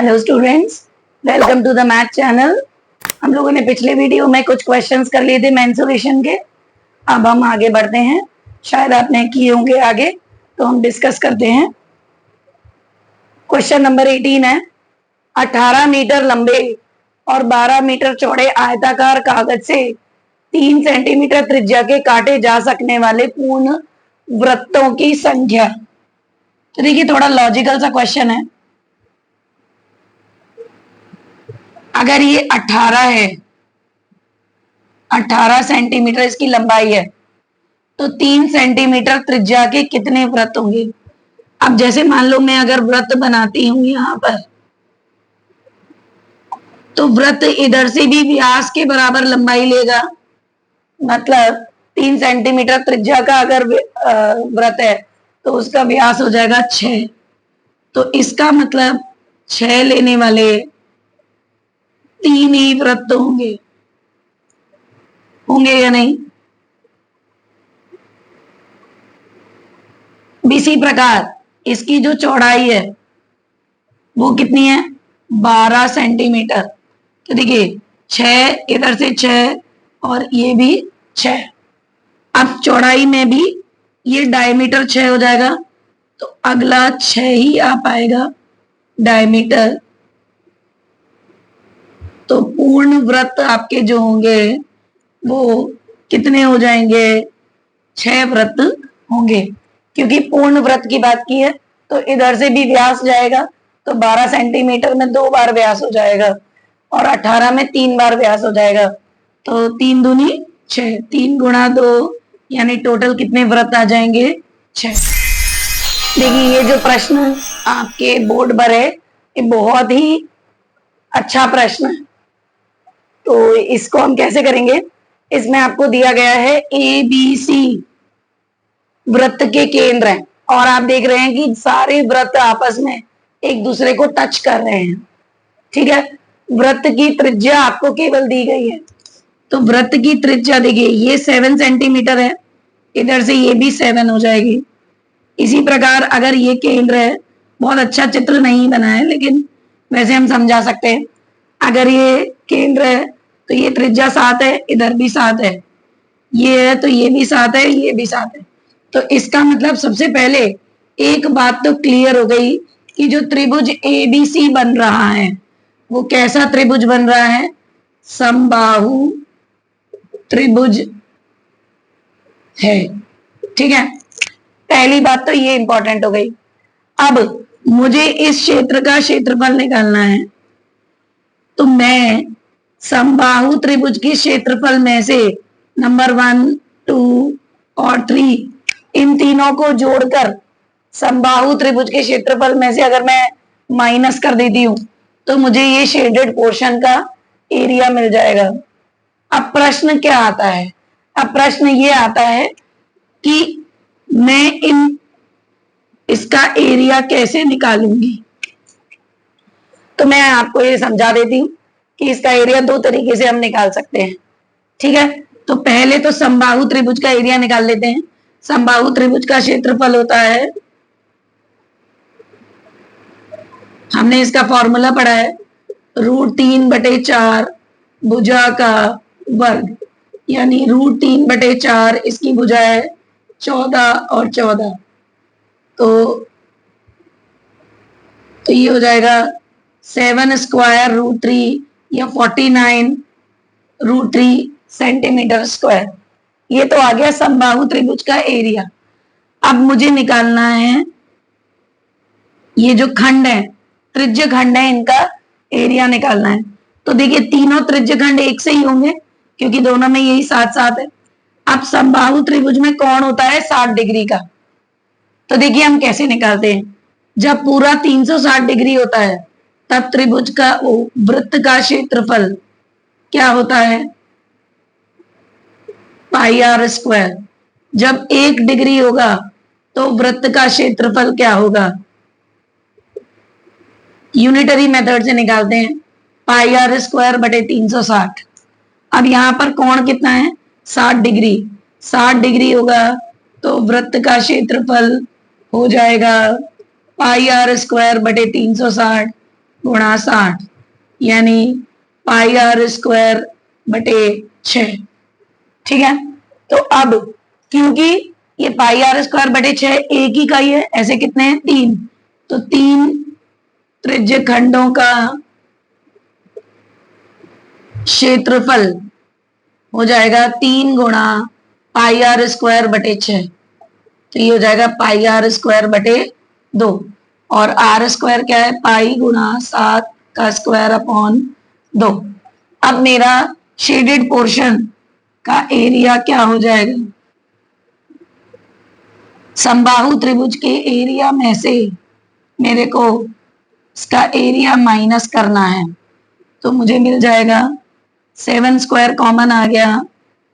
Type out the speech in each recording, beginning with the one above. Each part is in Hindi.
Hello students, welcome to the math channel. हम लोगों ने पिछले वीडियो में कुछ क्वेश्चंस कर लिए थे मेंसुरेशन के। अब हम आगे बढ़ते हैं, शायद आपने किए होंगे आगे, तो हम डिस्कस करते हैं। क्वेश्चन नंबर 18 है, 18 मीटर लंबे और 12 मीटर चौड़े आयताकार कागज से 3 सेंटीमीटर त्रिज्या के काटे जा सकने वाले पूर्ण वृत्तों की संख्या। तो देखिए, थोड़ा लॉजिकल सा क्वेश्चन है। अगर ये 18 है, 18 सेंटीमीटर इसकी लंबाई है, तो 3 सेंटीमीटर त्रिज्या के कितने वृत्त होंगे? अब जैसे मान लो मैं अगर वृत्त बनाती हूं यहां पर, तो वृत्त इधर से भी व्यास के बराबर लंबाई लेगा। मतलब 3 सेंटीमीटर त्रिज्या का अगर वृत्त है तो उसका व्यास हो जाएगा 6। तो इसका मतलब 6 लेने वाले 3 ही वृत्त होंगे या नहीं? इसी प्रकार इसकी जो चौड़ाई है वो कितनी है? 12 सेंटीमीटर। तो देखिए 6 इधर से 6 और ये भी 6। अब चौड़ाई में भी ये डायमीटर 6 हो जाएगा, तो अगला 6 ही आ पाएगा डायमीटर। तो पूर्ण वृत्त आपके जो होंगे वो कितने हो जाएंगे? 6 वृत्त होंगे। क्योंकि पूर्ण वृत्त की बात की है तो इधर से भी व्यास जाएगा, तो 12 सेंटीमीटर में 2 बार व्यास हो जाएगा और 18 में 3 बार व्यास हो जाएगा। तो 3 दूनी 6, 3 गुणा 2 यानी टोटल कितने वृत्त आ जाएंगे? 6। देखिए, ये जो प्रश्न आपके बोर्ड पर है ये बहुत ही अच्छा प्रश्न है। तो इसको हम कैसे करेंगे? इसमें आपको दिया गया है ABC वृत्त के केंद्र हैं और आप देख रहे हैं कि सारे वृत्त आपस में एक दूसरे को टच कर रहे हैं। ठीक है, वृत्त की त्रिज्या आपको केवल दी गई है। तो वृत्त की त्रिज्या देखिए, ये 7 सेंटीमीटर है, इधर से ये भी 7 हो जाएगी। इसी प्रकार अगर ये केंद्र है, बहुत अच्छा चित्र नहीं बना है लेकिन वैसे हम समझा सकते हैं। अगर ये केंद्र है तो ये त्रिज्या 7 है, इधर भी 7 है, ये है तो ये भी 7 है, ये भी 7 है। तो इसका मतलब सबसे पहले एक बात तो क्लियर हो गई कि जो त्रिभुज ABC बन रहा है वो कैसा त्रिभुज बन रहा है? समबाहु त्रिभुज है। ठीक है, पहली बात तो ये इंपॉर्टेंट हो गई। अब मुझे इस क्षेत्र का क्षेत्रफल निकालना है, तो मैं समबाहु त्रिभुज के क्षेत्रफल में से नंबर 1, 2 और 3 इन तीनों को जोड़कर समबाहु त्रिभुज के क्षेत्रफल में से अगर मैं माइनस कर देती हूं तो मुझे ये शेडेड पोर्शन का एरिया मिल जाएगा। अब प्रश्न क्या आता है? अब प्रश्न ये आता है कि मैं इसका एरिया कैसे निकालूंगी। तो मैं आपको ये समझा देती हूँ कि इसका एरिया 2 तरीके से हम निकाल सकते हैं। ठीक है, तो पहले तो समबाहु त्रिभुज का एरिया निकाल लेते हैं। समबाहु त्रिभुज का क्षेत्रफल होता है, हमने इसका फॉर्मूला पढ़ा है, √3/4 भुजा का वर्ग, यानी √3/4 इसकी भुजा है 14 और 14। तो ये हो जाएगा 7 स्क्वायर √3 या 49 √3 सेंटीमीटर स्क्वायर। ये तो आ गया समबाहु त्रिभुज का एरिया। अब मुझे निकालना है ये जो खंड है, त्रिज्य खंड है, इनका एरिया निकालना है। तो देखिए तीनों त्रिज्य खंड एक से ही होंगे क्योंकि दोनों में यही 7-7 है। अब समबाहु त्रिभुज में कोण होता है 60 डिग्री का। तो देखिए हम कैसे निकालते हैं। जब पूरा 360 डिग्री होता है तब त्रिभुज का वृत्त का क्षेत्रफल क्या होता है? πr²। जब 1 डिग्री होगा तो वृत्त का क्षेत्रफल क्या होगा? यूनिटरी मेथड से निकालते हैं, πr²/360। अब यहाँ पर कोण कितना है? 60 डिग्री। 60 डिग्री होगा तो वृत्त का क्षेत्रफल हो जाएगा πr²/360 गुणा 60 यानी पाई आर स्क्वायर बटे 6। ठीक है, तो अब क्योंकि ये पाई आर स्क्वायर बटे 6 एक ही का ही है, ऐसे कितने हैं 3, तो 3 त्रिज्य खंडों का क्षेत्रफल हो जाएगा 3 गुणा पाई आर स्क्वायर बटे 6, तो ये हो जाएगा पाई आर स्क्वायर बटे 2, और आर स्क्वायर क्या है, पाई गुणा 7 का स्क्वायर अपॉन 2। अब मेरा शेडेड पोर्शन का एरिया क्या हो जाएगा, समबाहु त्रिभुज के एरिया में से मेरे को इसका एरिया माइनस करना है, तो मुझे मिल जाएगा 7 स्क्वायर कॉमन आ गया,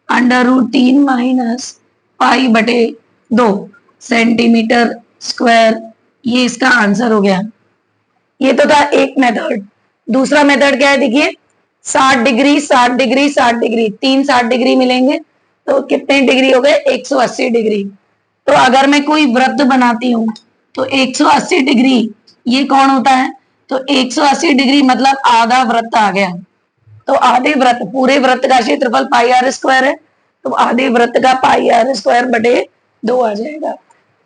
√3 माइनस पाई बटे 2 सेंटीमीटर स्क्वायर, ये इसका आंसर हो गया। ये तो था एक मेथड। दूसरा मेथड क्या है, देखिए 60 डिग्री 60 डिग्री 60 डिग्री, 3 60 डिग्री मिलेंगे तो कितने डिग्री हो गए, 180 डिग्री। तो अगर मैं कोई वृत्त बनाती हूँ तो 180 डिग्री ये कौन होता है, तो 180 डिग्री मतलब आधा वृत्त आ गया। तो आधे वृत्त, पूरे वृत्त का क्षेत्रफल पाई आर स्क्वायर है, तो आधे वृत्त का पाई आर स्क्वायर बटे 2 आ जाएगा।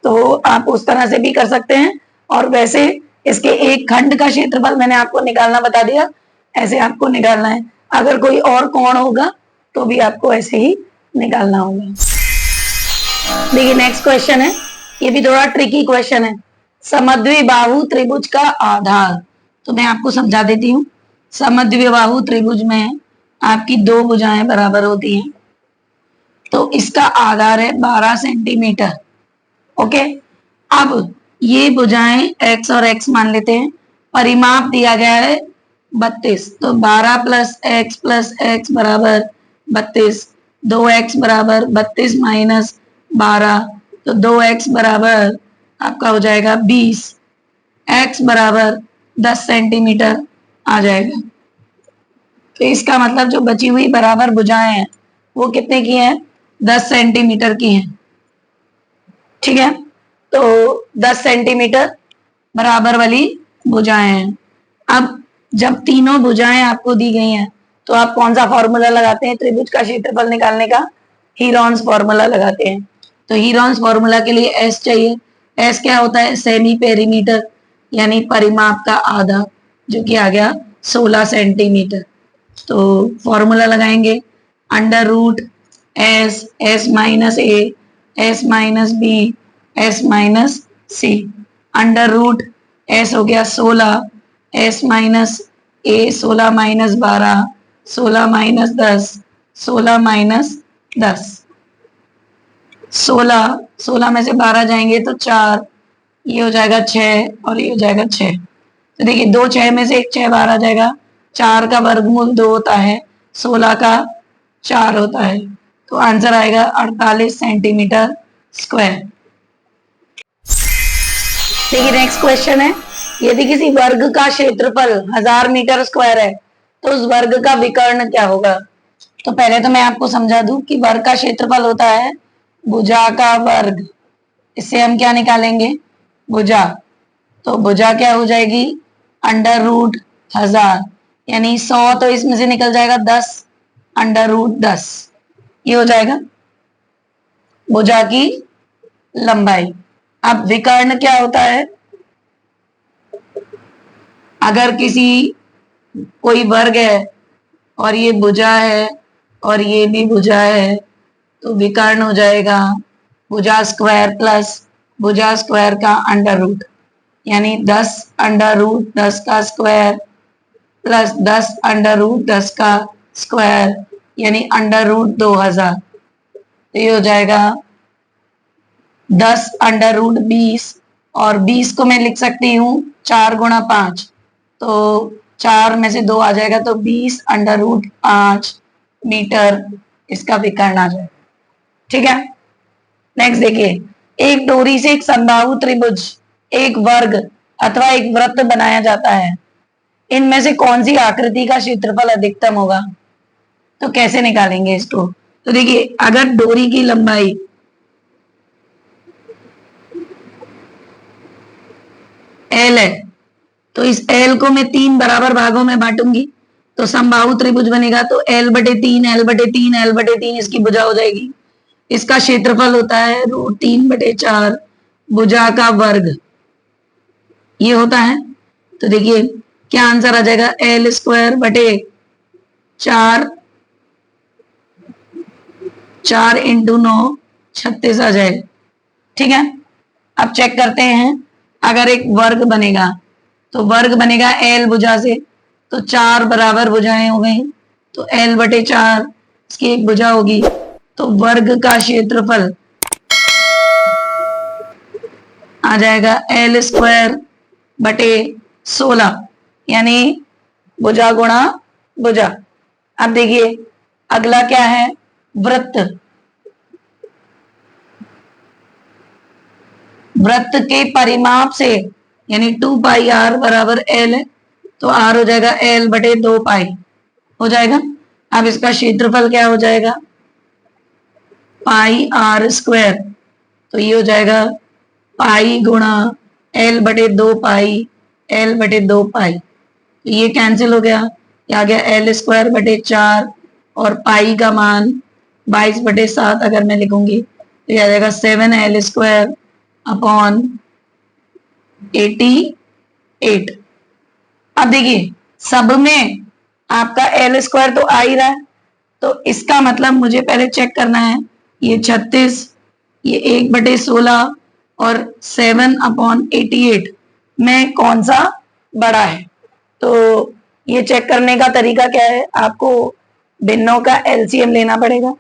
तो आप उस तरह से भी कर सकते हैं, और वैसे इसके एक खंड का क्षेत्रफल मैंने आपको निकालना बता दिया, ऐसे आपको निकालना है। अगर कोई और कोण होगा तो भी आपको ऐसे ही निकालना होगा। देखिए नेक्स्ट क्वेश्चन है, ये भी थोड़ा ट्रिकी क्वेश्चन है। समद्विबाहु त्रिभुज का आधार, तो मैं आपको समझा देती हूँ। समद्विबाहु त्रिभुज में आपकी दो भुजाएं बराबर होती हैं, तो इसका आधार है 12 सेंटीमीटर। ओके, अब ये भुजाएं x और x मान लेते हैं, परिमाप दिया गया है 32, तो 12 प्लस x बराबर 32, 2x बराबर 32 माइनस 12, तो 2x बराबर आपका हो जाएगा 20, x बराबर 10 सेंटीमीटर आ जाएगा। तो इसका मतलब जो बची हुई बराबर भुजाएं हैं वो कितने की हैं, 10 सेंटीमीटर की हैं। ठीक है, तो 10 सेंटीमीटर बराबर वाली भुजाएं हैं। अब जब तीनों भुजाएं आपको दी गई हैं तो आप कौन सा फॉर्मूला लगाते हैं त्रिभुज का क्षेत्रफल निकालने का, हीरॉन्स फॉर्मूला लगाते हैं। तो हीरॉन्स फॉर्मूला के लिए एस चाहिए। एस क्या होता है, सेमी पेरीमीटर यानी परिमाप का आधा, जो कि आ गया 16 सेंटीमीटर। तो फॉर्मूला लगाएंगे √S S minus A S minus B S minus C, √S हो गया 16, S minus A 16 minus 12, 16 minus 10, 16 minus 10, 16 में से 12 जाएंगे तो 4, ये हो जाएगा 6 और ये हो जाएगा 6। तो देखिए 2 6 में से एक 6 बाहर आ जाएगा, 4 का वर्गमूल 2 होता है, 16 का 4 होता है, तो आंसर आएगा 48 सेंटीमीटर स्क्वायर। देखिए नेक्स्ट क्वेश्चन है, यदि किसी वर्ग का क्षेत्रफल 1000 मीटर स्क्वायर है तो उस वर्ग का विकर्ण क्या होगा। तो पहले तो मैं आपको समझा दूं कि वर्ग का क्षेत्रफल होता है भुजा का वर्ग, इससे हम क्या निकालेंगे, भुजा। तो भुजा क्या हो जाएगी, √1000 यानी 100, तो इसमें से निकल जाएगा 10, √10, ये हो जाएगा भुजा की लंबाई। अब विकर्ण क्या होता है, अगर किसी कोई वर्ग है और ये भुजा है और ये भी भुजा है, तो विकर्ण हो जाएगा भुजा स्क्वायर प्लस भुजा स्क्वायर का √, यानी 10 √10 का स्क्वायर प्लस 10 √10 का स्क्वायर यानी √2000, तो ये हो जाएगा 10 √20, और 20 को मैं लिख सकती हूँ 4 गुणा 5, तो 4 में से 2 आ जाएगा, तो 20 √5 मीटर इसका विकर्ण आ जाएगा। ठीक है, नेक्स्ट देखिए, एक डोरी से एक समबाहु त्रिभुज, एक वर्ग अथवा एक वृत्त बनाया जाता है, इनमें से कौन सी आकृति का क्षेत्रफल अधिकतम होगा। तो कैसे निकालेंगे इसको, तो देखिए अगर डोरी की लंबाई L है तो इस एल को मैं 3 बराबर भागों में बांटूंगी तो समबाहु त्रिभुज बनेगा। तो L/3 L/3 L/3 इसकी भुजा हो जाएगी। इसका क्षेत्रफल होता है √3/4 भुजा का वर्ग, ये होता है। तो देखिए क्या आंसर आ जाएगा, L²/4, 4 × 9 36 आ जाएगा। ठीक है, अब चेक करते हैं अगर एक वर्ग बनेगा तो वर्ग बनेगा L भुजा से, तो 4 बराबर भुजाएं हो गई, तो L/4 इसकी एक भुजा होगी। तो वर्ग का क्षेत्रफल आ जाएगा L²/16 यानी भुजा गुणा भुजा। अब देखिए अगला क्या है, वृत्त। वृत्त के परिमाप से यानी 2πr बराबर L है, तो R हो जाएगा L/2π हो जाएगा। अब इसका क्षेत्रफल क्या हो जाएगा, πr², तो ये हो जाएगा पाई गुणा L/2π L/2π, तो ये कैंसिल हो गया, ये आ गया L²/4 और पाई का मान 22/7 अगर मैं लिखूंगी तो ये आ जाएगा 7L²/88। अब देखिए सब में आपका L² तो आ ही रहा है, तो इसका मतलब मुझे पहले चेक करना है ये 36, ये 1/16 और 7/88 में कौन सा बड़ा है। तो ये चेक करने का तरीका क्या है, आपको भिन्नों का एलसीएम लेना पड़ेगा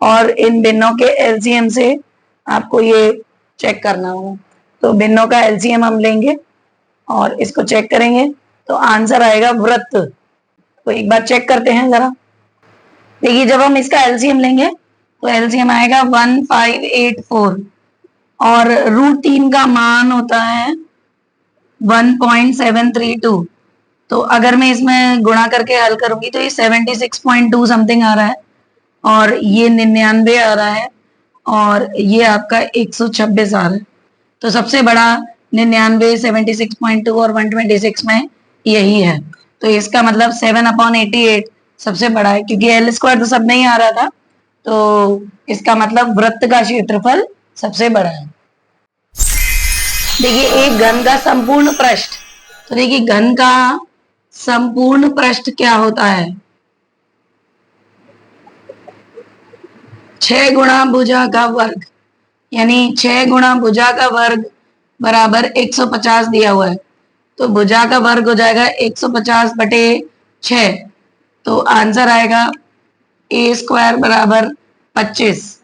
और इन भिन्नों के एलसीएम से आपको ये चेक करना होगा। तो भिन्नों का एलसीएम हम लेंगे और इसको चेक करेंगे तो आंसर आएगा वृत्त। तो एक बार चेक करते हैं जरा। देखिए जब हम इसका एलसीएम लेंगे तो एलसीएम आएगा 1584 और √3 का मान होता है 1.732। तो अगर मैं इसमें गुणा करके हल करूंगी तो ये 76.2 समथिंग आ रहा है और ये 99 आ रहा है और ये आपका 126 आ रहा है। तो सबसे बड़ा 99, 76.2 और 126 में यही है। तो इसका मतलब 7/88 सबसे बड़ा है, क्योंकि L² तो सब में ही आ रहा था, तो इसका मतलब वृत्त का क्षेत्रफल सबसे बड़ा है। देखिए एक घन का संपूर्ण पृष्ठ, तो देखिए घन का संपूर्ण पृष्ठ क्या होता है, 6 गुणा भुजा का वर्ग, यानी 6 गुणा भुजा का वर्ग बराबर 150 दिया हुआ है। तो भुजा का वर्ग हो जाएगा 150/6, तो आंसर आएगा A² बराबर 25।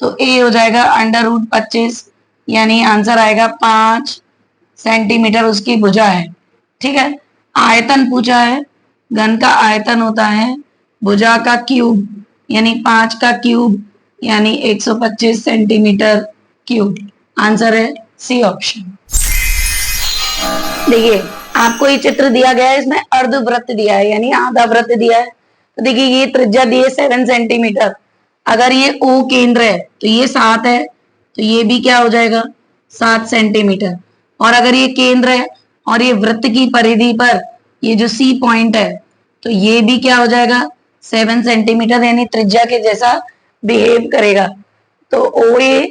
तो A हो जाएगा √25 यानी आंसर आएगा 5 सेंटीमीटर उसकी भुजा है। ठीक है, आयतन पूछा है, घन का आयतन होता है भुजा का क्यूब यानी 5 का क्यूब यानी 125 सेंटीमीटर क्यूब। आंसर है सी ऑप्शन। देखिए आपको ये चित्र दिया गया है, इसमें अर्धवृत्त दिया है यानी आधा वृत्त दिया है। तो देखिए ये त्रिज्या दी है 7 सेंटीमीटर, अगर ये O केंद्र है तो ये 7 है, तो ये भी क्या हो जाएगा 7 सेंटीमीटर। और अगर ये केंद्र है और ये वृत्त की परिधि पर ये जो C पॉइंट है तो ये भी क्या हो जाएगा 7 सेंटीमीटर यानी त्रिज्या के जैसा बिहेव करेगा। तो OA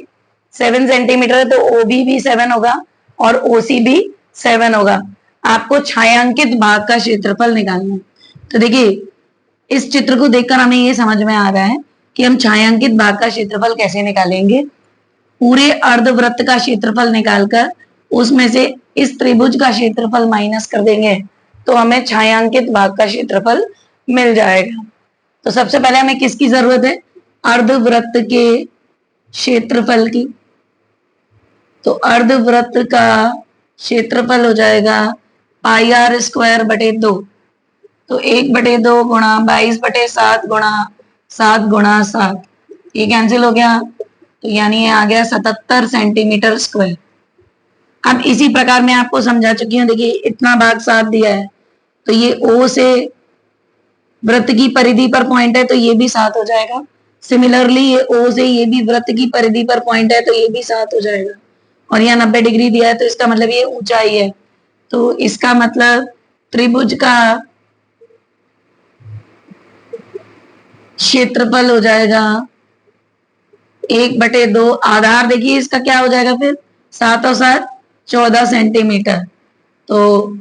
7 सेंटीमीटर है तो OB भी 7 होगा और OC भी 7 होगा। आपको छायांकित भाग का क्षेत्रफल निकालना है। तो देखिए इस चित्र को देखकर हमें ये समझ में आ रहा है कि हम छायांकित भाग का क्षेत्रफल कैसे निकालेंगे। पूरे अर्धवृत्त का क्षेत्रफल निकालकर उसमें से इस त्रिभुज का क्षेत्रफल माइनस कर देंगे तो हमें छायांकित भाग का क्षेत्रफल मिल जाएगा। तो सबसे पहले हमें किसकी जरूरत है, अर्धवृत्त के क्षेत्रफल की। तो अर्धवृत्त का क्षेत्रफल हो जाएगा πr²/2, तो 1/2 गुणा 22/7 गुणा 7 गुणा 7, ये कैंसिल हो गया, तो यानी ये आ गया 77 सेंटीमीटर स्क्वायर। अब इसी प्रकार मैं आपको समझा चुकी हूँ। देखिए इतना भाग 7 दिया है तो ये O से वृत्त की परिधि पर पॉइंट है तो ये भी 7 हो जाएगा। सिमिलरली ये O से ये भी वृत्त की परिधि पर पॉइंट है तो ये भी 7 हो जाएगा। और यहाँ 90 डिग्री दिया है तो इसका मतलब ये ऊंचाई है तो इसका मतलब त्रिभुज का क्षेत्रफल हो जाएगा 1/2। आधार देखिए इसका क्या हो जाएगा फिर, 7 और 7 14 सेंटीमीटर, तो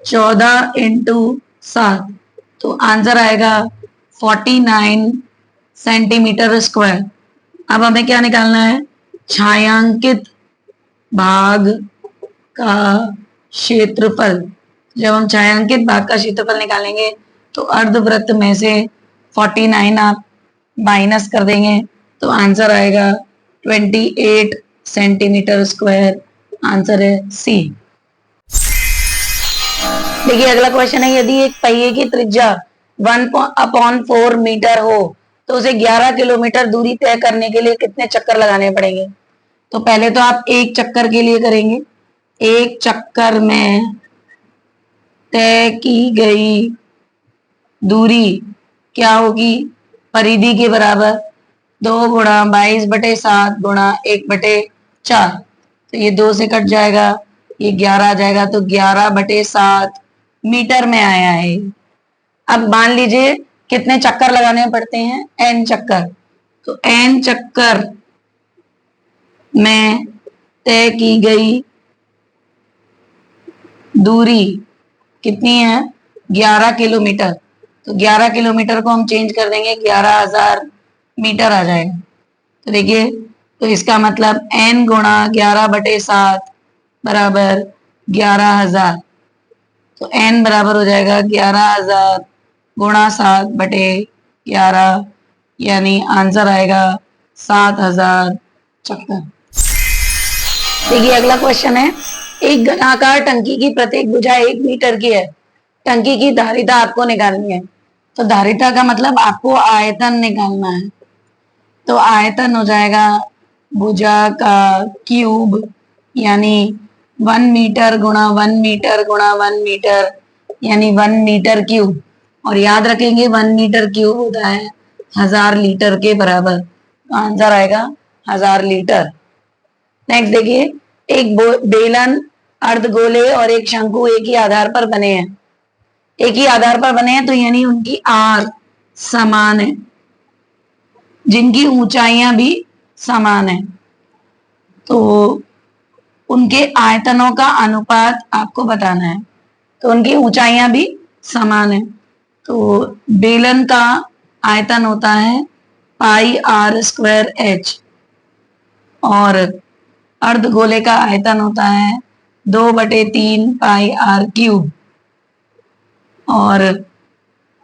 14 इंटू 7, तो आंसर आएगा 49 सेंटीमीटर स्क्वायर। अब हमें क्या निकालना है, छायांकित भाग का क्षेत्रफल। जब हम छायांकित भाग का क्षेत्रफल निकालेंगे तो अर्धवृत्त में से 49 आप माइनस कर देंगे तो आंसर आएगा 28 सेंटीमीटर स्क्वायर। आंसर है सी। देखिए अगला क्वेश्चन है, यदि एक पहिए की त्रिज्या 1/4 मीटर हो तो उसे 11 किलोमीटर दूरी तय करने के लिए कितने चक्कर लगाने पड़ेंगे। तो पहले तो आप एक चक्कर के लिए करेंगे, एक चक्कर में तय की गई दूरी क्या होगी, परिधि के बराबर 2 गुणा 22/7 गुणा 1/4, तो ये 2 से कट जाएगा, ये 11 आ जाएगा, तो 11/7 मीटर में आया है। अब मान लीजिए कितने चक्कर लगाने पड़ते हैं, n चक्कर, तो n चक्कर में तय की गई दूरी कितनी है, 11 किलोमीटर, तो 11 किलोमीटर को हम चेंज कर देंगे, 11,000 मीटर आ जाएगा। तो देखिए, तो इसका मतलब n गुणा 11/7 बराबर 11,000, तो n बराबर हो जाएगा 11,000 गुणा 7/11, यानी आंसर आएगा 7,000 चक्कर। देखिए अगला क्वेश्चन है, एक घनाकार टंकी की प्रत्येक भुजा 1 मीटर की है, टंकी की धारिता आपको निकालनी है। तो धारिता का मतलब आपको आयतन निकालना है, तो आयतन हो जाएगा भुजा का क्यूब, यानी 1 मीटर गुणा 1 मीटर गुणा 1 मीटर, यानी 1 मीटर क्यूब। और याद रखेंगे 1 मीटर क्यूब होता है 1000 लीटर के बराबर, तो आंसर आएगा 1000 लीटर। नेक्स्ट देखिए, एक बेलन, अर्धगोले और एक शंकु एक ही आधार पर बने हैं, एक ही आधार पर बने हैं, तो यानी उनकी आर समान है, जिनकी ऊंचाइयां भी समान है, तो उनके आयतनों का अनुपात आपको बताना है। तो उनकी ऊंचाइयां भी समान है, तो बेलन का आयतन होता है πr²h और अर्धगोले का आयतन होता है 2/3 πr³ और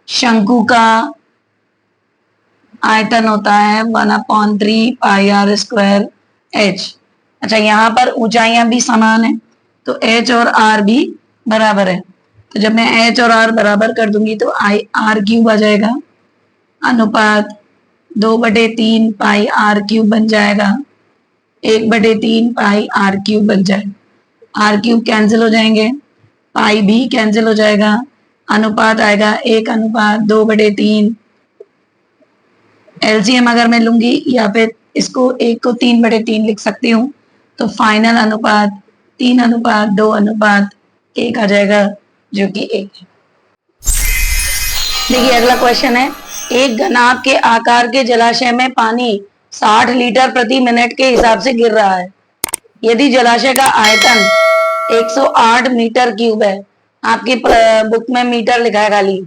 शंकु का आयतन होता है 1/3 πr²h। अच्छा, यहाँ पर ऊंचाइयां भी समान है, तो h और r भी बराबर है, तो जब मैं h और r बराबर कर दूंगी तो r³ आ जाएगा, अनुपात 2/3 πr³ बन जाएगा, 1/3 πr³ बन जाएगा, r³ कैंसिल हो जाएंगे, पाई भी कैंसिल हो जाएगा, अनुपात आएगा 1/2/3। एलसीएम अगर मैं लूंगी या फिर इसको 1 को 3/3 लिख सकती हूँ, तो फाइनल अनुपात 3:2:1 आ जाएगा, जो कि 1 है। देखिए अगला क्वेश्चन है, एक घनाभ के आकार के जलाशय में पानी 60 लीटर प्रति मिनट के हिसाब से गिर रहा है। यदि जलाशय का आयतन 108 मीटर क्यूब है, आपकी बुक में मीटर लिखा है खाली,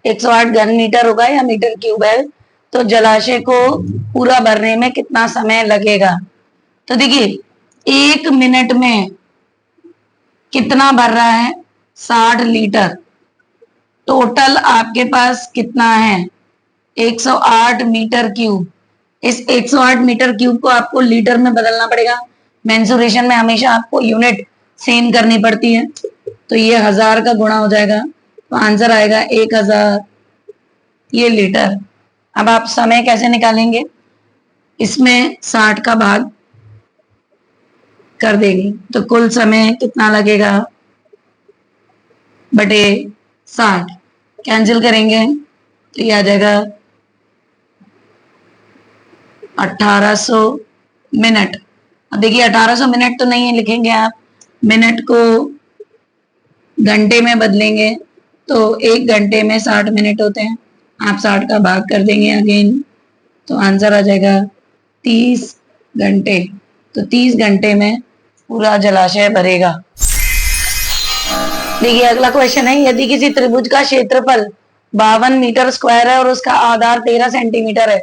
108 घन मीटर होगा या मीटर क्यूब है, तो जलाशय को पूरा भरने में कितना समय लगेगा। तो देखिए 1 मिनट में कितना भर रहा है, 60 लीटर, टोटल आपके पास कितना है 108 मीटर क्यूब। इस 108 मीटर क्यूब को आपको लीटर में बदलना पड़ेगा, मेंसुरेशन में हमेशा आपको यूनिट सेम करनी पड़ती है, तो ये 1000 का गुणा हो जाएगा, तो आंसर आएगा 1000 ये लीटर। अब आप समय कैसे निकालेंगे, इसमें 60 का भाग कर देंगे, तो कुल समय कितना लगेगा बटे 60, कैंसिल करेंगे तो ये आ जाएगा 1800 मिनट। अब देखिए 1800 मिनट तो नहीं लिखेंगे आप, मिनट को घंटे में बदलेंगे तो 1 घंटे में 60 मिनट होते हैं। आप 60 का भाग कर देंगे अगेन, तो आंसर आ जाएगा 30 घंटे। तो 30 घंटे में पूरा जलाशय भरेगा। देखिए अगला क्वेश्चन है, यदि किसी त्रिभुज का क्षेत्रफल 52 मीटर स्क्वायर है और उसका आधार 13 सेंटीमीटर है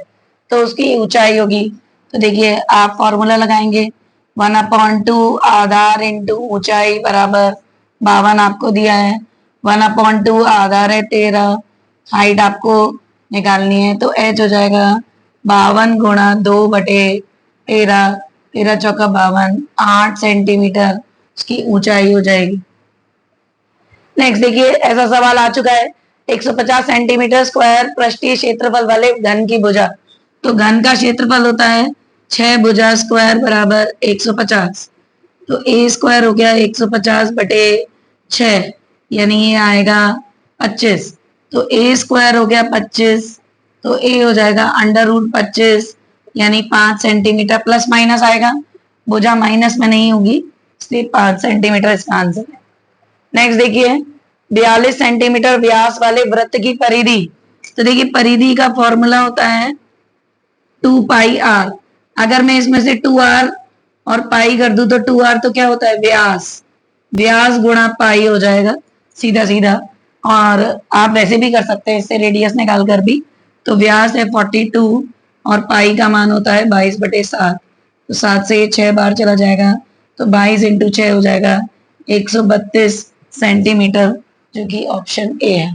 तो उसकी ऊंचाई होगी। तो देखिए आप फॉर्मूला लगाएंगे, 1/2 आधार इंटू ऊंचाई बराबर 52 आपको दिया है, 1/2 आधार है 13, हाइट आपको निकालनी है तो h हो जाएगा 52 गुणा 2/13, 13 चौका 52, 8 सेंटीमीटर उसकी ऊंचाई हो जाएगी। नेक्स्ट देखिए ऐसा सवाल आ चुका है, 150 सेंटीमीटर स्क्वायर पृष्ठीय क्षेत्रफल वाले घन की भुजा। तो घन का क्षेत्रफल होता है 6 भुजा स्क्वायर बराबर 150। तो a स्क्वायर हो गया 150/6, यानी ये आएगा 25। तो a स्क्वायर हो गया 25, तो a हो जाएगा √25 यानी 5 सेंटीमीटर, प्लस माइनस आएगा, भुजा माइनस में नहीं होगी इसलिए 5 सेंटीमीटर इसका आंसर है। नेक्स्ट देखिए 42 सेंटीमीटर व्यास वाले वृत्त की परिधि। तो देखिए परिधि का फॉर्मूला होता है 2πr। अगर मैं इसमें से 2r और पाई कर दूं तो 2r तो क्या होता है व्यास, व्यास गुणा पाई हो जाएगा सीधा सीधा। और आप वैसे भी कर सकते हैं इससे रेडियस निकाल कर भी। तो व्यास है 42 और पाई का मान होता है 22/7। तो 7 से ये 6 बार चला जाएगा तो 22 × 6 हो जाएगा 132 सेंटीमीटर, जो कि ऑप्शन ए है।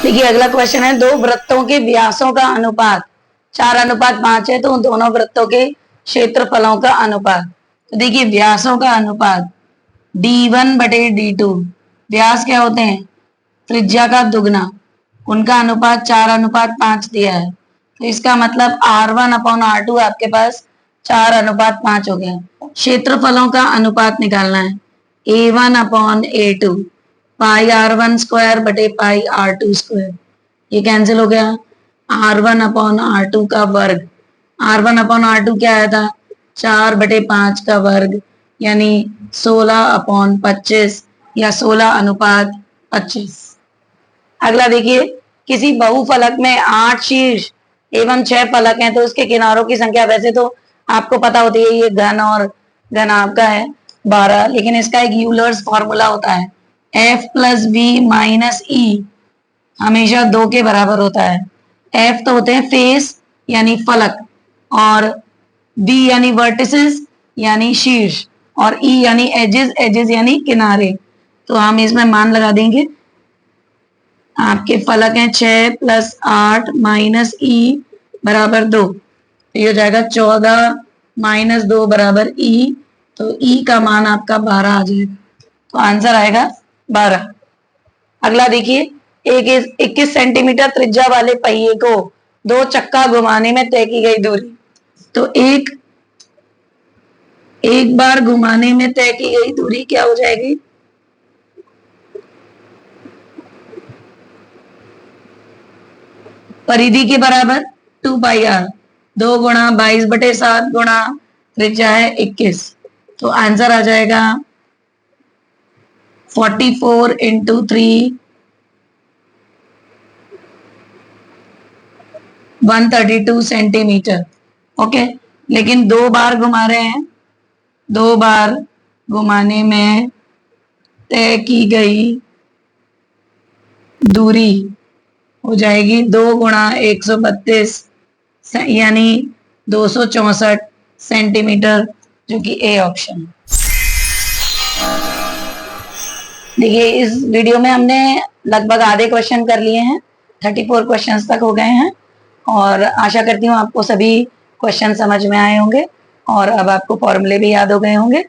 देखिए अगला क्वेश्चन है, दो वृत्तों के व्यासों का अनुपात 4:5 है तो उन दोनों वृत्तों के क्षेत्रफलों का अनुपात। तो देखिए व्यासों का अनुपात d1/d2, व्यास क्या होते हैं त्रिज्या का दुगना, उनका अनुपात 4:5 दिया है। तो इसका मतलब r1/r2 आपके पास 4:5 हो गया। क्षेत्रफलों का अनुपात निकालना है, a1/a2 πr1² ये कैंसिल हो गया, r1/r2 का वर्ग, r1/r2 क्या आया था 4/5 का वर्ग यानी 16/25 या 16:25। अगला देखिए किसी बहुफलक में 8 शीर्ष एवं 6 फलक हैं तो उसके किनारों की संख्या, वैसे तो आपको पता होती है ये घन और घन आपका है 12, लेकिन इसका एक यूलर्स फॉर्मूला होता है f + v - e हमेशा 2 के बराबर होता है। f तो होते हैं फेस यानी फलक, और v यानी वर्टिसेस यानी शीर्ष, और e यानी एजेस, एजेस यानी किनारे। तो हम इसमें मान लगा देंगे, आपके फलक हैं 6 + 8 - e बराबर 2, तो ये हो जाएगा 14 - 2 बराबर e, तो e का मान आपका 12 आ जाएगा, तो आंसर आएगा 12। अगला देखिए 21 सेंटीमीटर त्रिज्या वाले पहिए को 2 चक्का घुमाने में तय की गई दूरी। तो एक बार घुमाने में तय की गई दूरी क्या हो जाएगी, परिधि के बराबर 2πr, 2 गुणा 22/7 गुणा त्रिज्या है 21, तो आंसर आ जाएगा 44 × 3 132 सेंटीमीटर। ओके, लेकिन 2 बार घुमा रहे हैं, 2 बार घुमाने में तय की गई दूरी हो जाएगी 2 गुणा 132 यानी 264 सेंटीमीटर, जो कि ए ऑप्शन। देखिए इस वीडियो में हमने लगभग आधे क्वेश्चन कर लिए हैं, 34 क्वेश्चंस तक हो गए हैं, और आशा करती हूँ आपको सभी क्वेश्चन समझ में आए होंगे और अब आपको फॉर्मूले भी याद हो गए होंगे।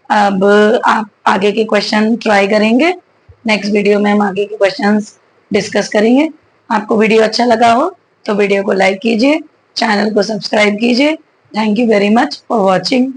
अब आप आगे के क्वेश्चन ट्राई करेंगे, नेक्स्ट वीडियो में हम आगे के क्वेश्चंस डिस्कस करेंगे। आपको वीडियो अच्छा लगा हो तो वीडियो को लाइक कीजिए, चैनल को सब्सक्राइब कीजिए। Thank you very much for watching.